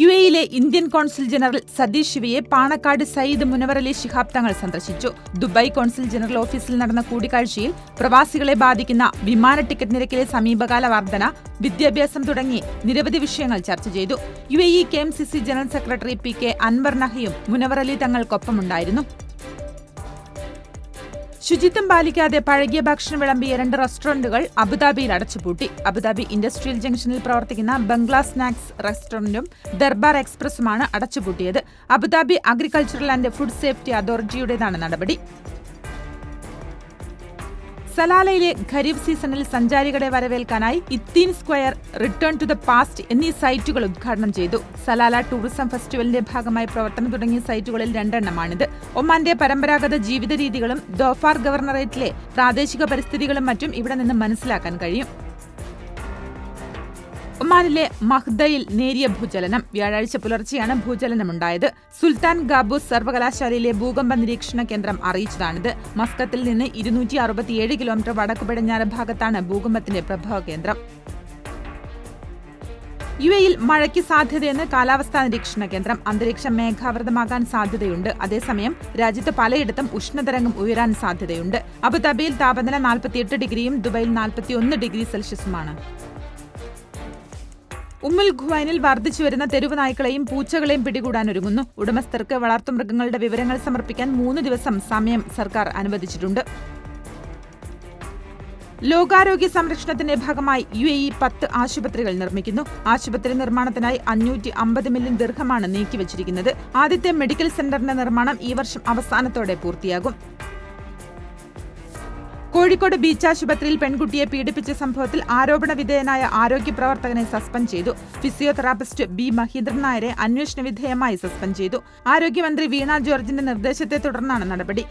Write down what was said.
UAE-യിലെ Indian consul general Satheesh ശിവയെ പാണക്കാട് സയ്യിദ് മുനവർ അലി ശിഹാബ് തങ്ങൾ സന്ദർശിച്ചു. Dubai consul general ഓഫീസിൽ നടന്ന കൂടിക്കാഴ്ചയിൽ പ്രവാസികളെ ബാധിക്കുന്ന വിമാന ടിക്കറ്റ് നിരക്കിലെ സമീപകാല വർധന, വിദ്യാഭ്യാസം തുടങ്ങി നിരവധി വിഷയങ്ങൾ ചർച്ച ചെയ്തു. UAE KMCC general secretary PK Anwar നഹിയും മുനവർ അലി തങ്ങൾക്കൊപ്പമുണ്ടായിരുന്നു. ശുചിത്വം പാലിക്കാതെ പഴകിയ ഭക്ഷണം വിളമ്പിയ 2 റെസ്റ്റോറന്റുകൾ അബുദാബിയിൽ അടച്ചുപൂട്ടി. അബുദാബി ഇൻഡസ്ട്രിയൽ ജംഗ്ഷനിൽ പ്രവർത്തിക്കുന്ന ബംഗ്ലാ സ്നാക്സ് റെസ്റ്റോറന്റും ദർബാർ എക്സ്പ്രസുമാണ് അടച്ചുപൂട്ടിയത്. Abu Dhabi agricultural and food safety അതോറിറ്റിയുടേതാണ് നടപടി. സലാലയിലെ ഖരീഫ് സീസണിൽ സഞ്ചാരികളെ വരവേൽക്കാനായി Itteen square, return to the past എന്നീ സൈറ്റുകൾ ഉദ്ഘാടനം ചെയ്തു. സലാല ടൂറിസം ഫെസ്റ്റിവലിന്റെ ഭാഗമായി പ്രവർത്തനം തുടങ്ങിയ സൈറ്റുകളിൽ 2 എണ്ണമാണിത്. ഒമാന്റെ പരമ്പരാഗത ജീവിത രീതികളും ധോഫാർ ഗവർണറേറ്റിലെ പ്രാദേശിക പരിസ്ഥിതികളും മറ്റും ഇവിടെ നിന്ന് മനസ്സിലാക്കാൻ കഴിയും. ഒമാനിലെ മഹ്ദയിൽ നേരിയ ഭൂചലനം. വ്യാഴാഴ്ച പുലർച്ചെയാണ് ഭൂചലനമുണ്ടായത്. സുൽത്താൻ ഖാബൂസ് സർവകലാശാലയിലെ ഭൂകമ്പ നിരീക്ഷണ കേന്ദ്രം അറിയിച്ചതാണിത്. മസ്കത്തിൽ നിന്ന് 267 കിലോമീറ്റർ വടക്കു പടിഞ്ഞാറ് ഭാഗത്താണ് ഭൂകമ്പത്തിന്റെ പ്രഭവ കേന്ദ്രം. UAE-യിൽ മഴയ്ക്ക് സാധ്യതയെന്ന് കാലാവസ്ഥാ നിരീക്ഷണ കേന്ദ്രം. അന്തരീക്ഷം മേഘാവൃതമാകാൻ സാധ്യതയുണ്ട്. അതേസമയം രാജ്യത്ത് പലയിടത്തും ഉഷ്ണതരംഗം ഉയരാൻ സാധ്യതയുണ്ട്. അബുദാബിയിൽ താപനില 48 ഡിഗ്രിയും ദുബൈയിൽ 41 ഡിഗ്രി സെൽഷ്യസുമാണ്. ഉമ്മുൽ ഖുവൈനിൽ വർദ്ധിച്ചുവരുന്ന തെരുവ് നായ്ക്കളെയും പൂച്ചകളെയും പിടികൂടാനൊരുങ്ങുന്നു. ഉടമസ്ഥർക്ക് വളർത്തുമൃഗങ്ങളുടെ വിവരങ്ങൾ സമർപ്പിക്കാൻ 3 ദിവസം സമയം സർക്കാർ അനുവദിച്ചിട്ടുണ്ട്. ലോകാരോഗ്യ സംരക്ഷണത്തിന്റെ ഭാഗമായി UAE 10 ആശുപത്രികൾ നിർമ്മിക്കുന്നു. ആശുപത്രി നിർമ്മാണത്തിനായി 550 മില്യൺ ദിർഹമാണ് നീക്കിവച്ചിരിക്കുന്നത്. ആദ്യത്തെ മെഡിക്കൽ സെന്ററിന്റെ നിർമ്മാണം ഈ വർഷം അവസാനത്തോടെ പൂർത്തിയാകും. കോഴിക്കോട് ബീച്ച് ആശുപത്രിയിൽ പെൺകുട്ടിയെ പീഡിപ്പിച്ച സംഭവത്തിൽ ആരോപണ വിധേയനായ ആരോഗ്യ പ്രവർത്തകനെ സസ്പെൻഡ് ചെയ്തു. Physiotherapist B. മഹീന്ദ്രൻ നായരെ അന്വേഷണ വിധേയമായി സസ്പെൻഡ് ചെയ്തു. ആരോഗ്യമന്ത്രി വീണ ജോർജിന്റെ നിർദ്ദേശത്തെ തുടർന്നാണ് നടപടി.